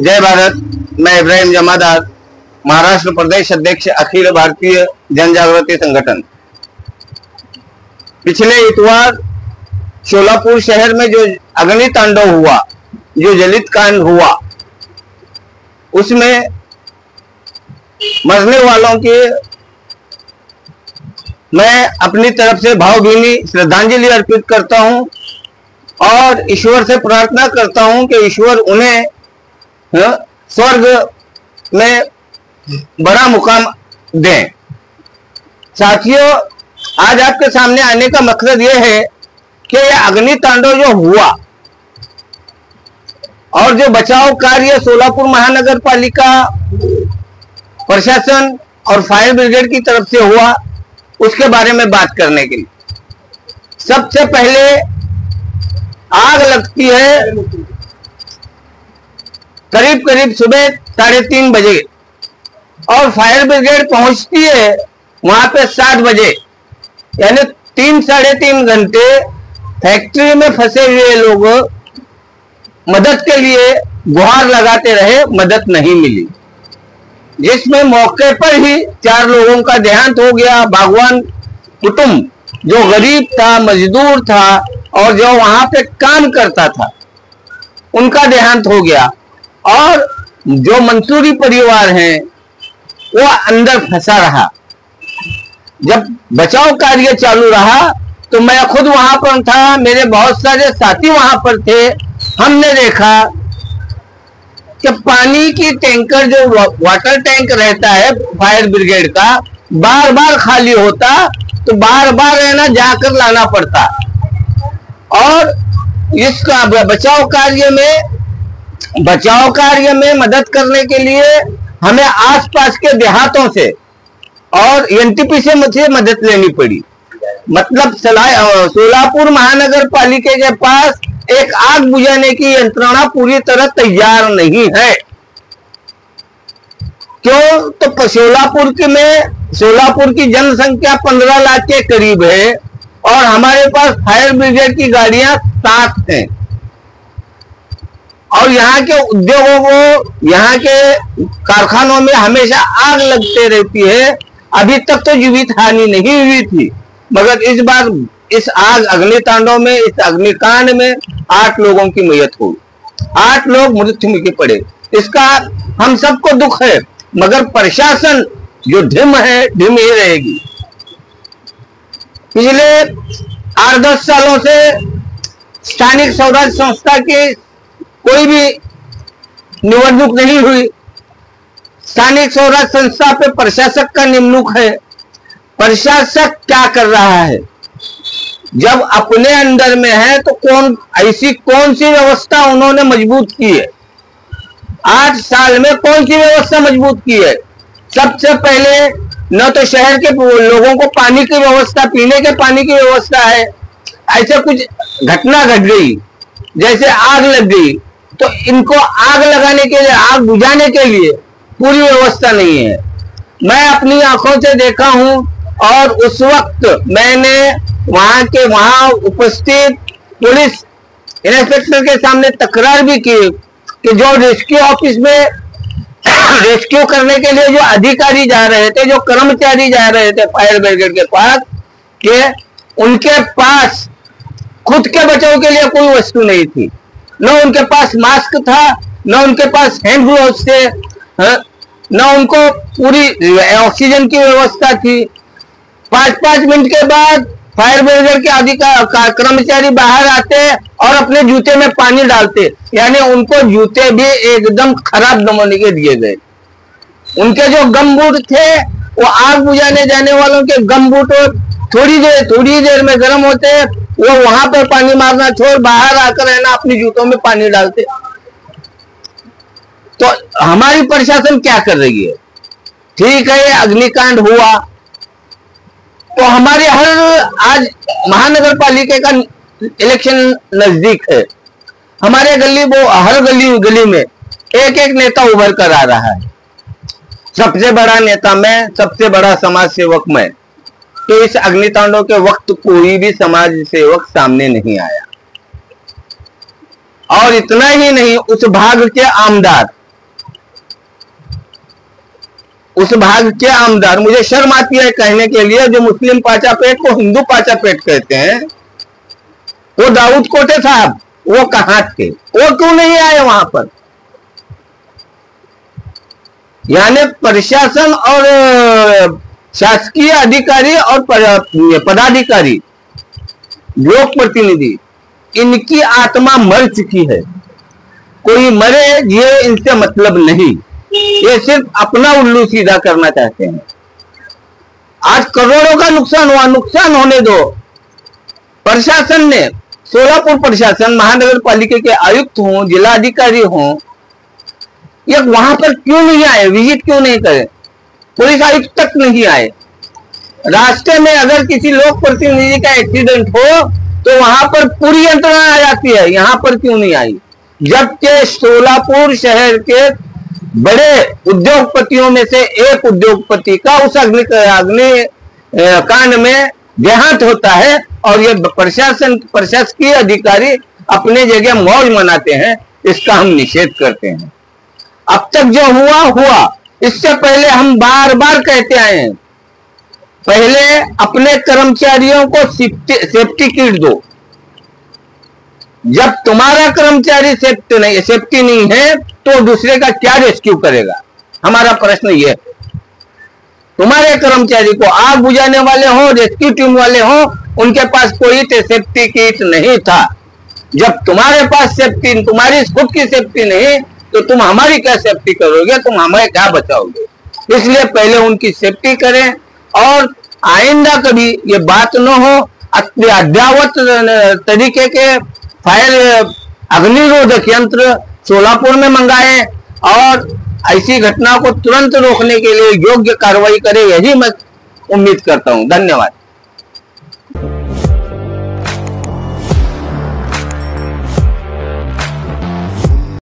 जय भारत। मैं इब्राहिम जमादार, महाराष्ट्र प्रदेश अध्यक्ष अखिल भारतीय जन जागृति संगठन। पिछले इतवार शोलापुर शहर में जो अग्नि तांडव हुआ, जो जलित कांड हुआ, उसमें मरने वालों के मैं अपनी तरफ से भावभीनी श्रद्धांजलि अर्पित करता हूं और ईश्वर से प्रार्थना करता हूं कि ईश्वर उन्हें स्वर्ग में बड़ा मुकाम दें। साथियों, आज आपके सामने आने का मकसद यह है कि यह अग्नि तांडव जो हुआ और जो बचाव कार्य सोलापुर महानगर पालिका प्रशासन और फायर ब्रिगेड की तरफ से हुआ, उसके बारे में बात करने के लिए सबसे पहले आग लगती है करीब सुबह 3:30 बजे और फायर ब्रिगेड पहुंचती है वहां पे 7 बजे, यानी 3-3.5 घंटे फैक्ट्री में फंसे हुए लोग मदद के लिए गुहार लगाते रहे, मदद नहीं मिली, जिसमें मौके पर ही 4 लोगों का देहांत हो गया। बागवान कुटुंब जो गरीब था, मजदूर था और जो वहां पे काम करता था, उनका देहांत हो गया और जो मंसूरी परिवार हैं वो अंदर फंसा रहा। जब बचाव कार्य चालू रहा तो मैं खुद वहां पर था, मेरे बहुत सारे साथी वहां पर थे। हमने देखा कि पानी की टैंकर, जो वाटर टैंक रहता है फायर ब्रिगेड का, बार बार खाली होता तो बार बार है ना जाकर लाना पड़ता। और इसका बचाव कार्य में मदद करने के लिए हमें आसपास के देहातों से और एनटीपी से मुझे मदद लेनी पड़ी। मतलब सोलापुर महानगर पालिका के पास एक आग बुझाने की यंत्रणा पूरी तरह तैयार नहीं है। क्यों? तो सोलापुर की जनसंख्या 15 लाख के करीब है और हमारे पास फायर ब्रिगेड की गाड़ियां 7 हैं और यहाँ के उद्योगों को, यहाँ के कारखानों में हमेशा आग लगते रहती है। अभी तक तो जीवित हानि नहीं हुई थी, मगर इस बार इस अग्नि तांडव में, इस अग्निकांड में 8 लोगों की मौत हुई, 8 लोग मृत्यु मुखी पड़े। इसका हम सबको दुख है, मगर प्रशासन जो ढिम है, ढिम ही रहेगी। पिछले 8-10 सालों से स्थानिक स्वराज संस्था की कोई भी निवडणूक नहीं हुई। स्थानिक स्वराज संस्था पे प्रशासक का निमणूक है। प्रशासक क्या कर रहा है? जब अपने अंदर में है तो कौन सी व्यवस्था उन्होंने मजबूत की है? 8 साल में कौन सी व्यवस्था मजबूत की है? सबसे पहले न तो शहर के लोगों को पानी की व्यवस्था, पीने के पानी की व्यवस्था है। ऐसे कुछ घटना घट गई, जैसे आग लग गई, तो इनको आग लगाने के लिए, आग बुझाने के लिए पूरी व्यवस्था नहीं है। मैं अपनी आंखों से देखा हूं और उस वक्त मैंने वहां उपस्थित पुलिस इंस्पेक्टर के सामने तकरार भी की कि जो रेस्क्यू ऑफिस में रेस्क्यू करने के लिए जो अधिकारी जा रहे थे, जो कर्मचारी जा रहे थे फायर ब्रिगेड के पास, कि उनके पास खुद के बचाव के लिए कोई वस्तु नहीं थी। न उनके पास मास्क था, न उनके पास हैंड ग्लोव्स थे, न उनको पूरी ऑक्सीजन की व्यवस्था थी। 5-5 मिनट के बाद फायर ब्रिगेड के कर्मचारी बाहर आते और अपने जूते में पानी डालते, यानी उनको जूते भी एकदम खराब नमूने के दिए गए। उनके जो गमबूट थे, वो आग बुझाने जाने वालों के गमबूट थोड़ी देर में गर्म होते, वो वहां पर पानी मारना छोड़ बाहर आकर है ना अपनी जूतों में पानी डालते। तो हमारी प्रशासन क्या कर रही है? ठीक है, अग्निकांड हुआ तो हमारे आज महानगर पालिका का इलेक्शन नजदीक है। हमारे हर गली में एक नेता उभर कर आ रहा है। सबसे बड़ा नेता मैं, सबसे बड़ा समाज सेवक मैं। तो इस अग्नितांडव के वक्त कोई भी समाज सेवक सामने नहीं आया। और इतना ही नहीं, उस भाग के आमदार उस भाग के आमदार, मुझे शर्म आती है कहने के लिए, जो मुस्लिम पाचापेट को हिंदू पाचापेट कहते हैं, वो दाऊद कोटे साहब वो कहां थे? वो क्यों नहीं आए वहां पर? यानी प्रशासन और शासकीय अधिकारी और पदाधिकारी, लोक प्रतिनिधि, इनकी आत्मा मर चुकी है। कोई मरे ये इनसे मतलब नहीं, ये सिर्फ अपना उल्लू सीधा करना चाहते हैं। आज करोड़ों का नुकसान हुआ, नुकसान होने दो। प्रशासन ने, सोलापुर प्रशासन, महानगर पालिका के आयुक्त हों, जिला अधिकारी हों, ये वहां पर क्यों नहीं आए? विजिट क्यों नहीं करे? पुलिस आयुक्त तक नहीं आए। रास्ते में अगर किसी लोक प्रतिनिधि का एक्सीडेंट हो तो वहां पर पूरी यंत्रणा आ जाती है, यहां पर क्यों नहीं आई? जबकि सोलापुर शहर के बड़े उद्योगपतियों में से एक उद्योगपति का उस अग्नि कांड में देहांत होता है और ये प्रशासकीय अधिकारी अपने जगह मौज मनाते हैं, इसका हम निषेध करते हैं। अब तक जो हुआ हुआ, इससे पहले हम बार बार कहते आए हैं, पहले अपने कर्मचारियों को सेफ्टी किट दो। जब तुम्हारा कर्मचारी सेफ्टी नहीं है तो दूसरे का क्या रेस्क्यू करेगा? हमारा प्रश्न ये है। तुम्हारे कर्मचारी को, आग बुझाने वाले हो, रेस्क्यू टीम वाले हो, उनके पास कोई सेफ्टी किट नहीं था। जब तुम्हारे पास सेफ्टी, तुम्हारी खुद की सेफ्टी नहीं तो तुम हमारी क्या सेफ्टी करोगे? तुम हमें क्या बचाओगे? इसलिए पहले उनकी सेफ्टी करें और आइंदा कभी ये बात न हो। अद्ययावत तरीके के फायर अग्निरोधक यंत्र सोलापुर में मंगाए और ऐसी घटना को तुरंत रोकने के लिए योग्य कार्रवाई करे, यही मैं उम्मीद करता हूं। धन्यवाद।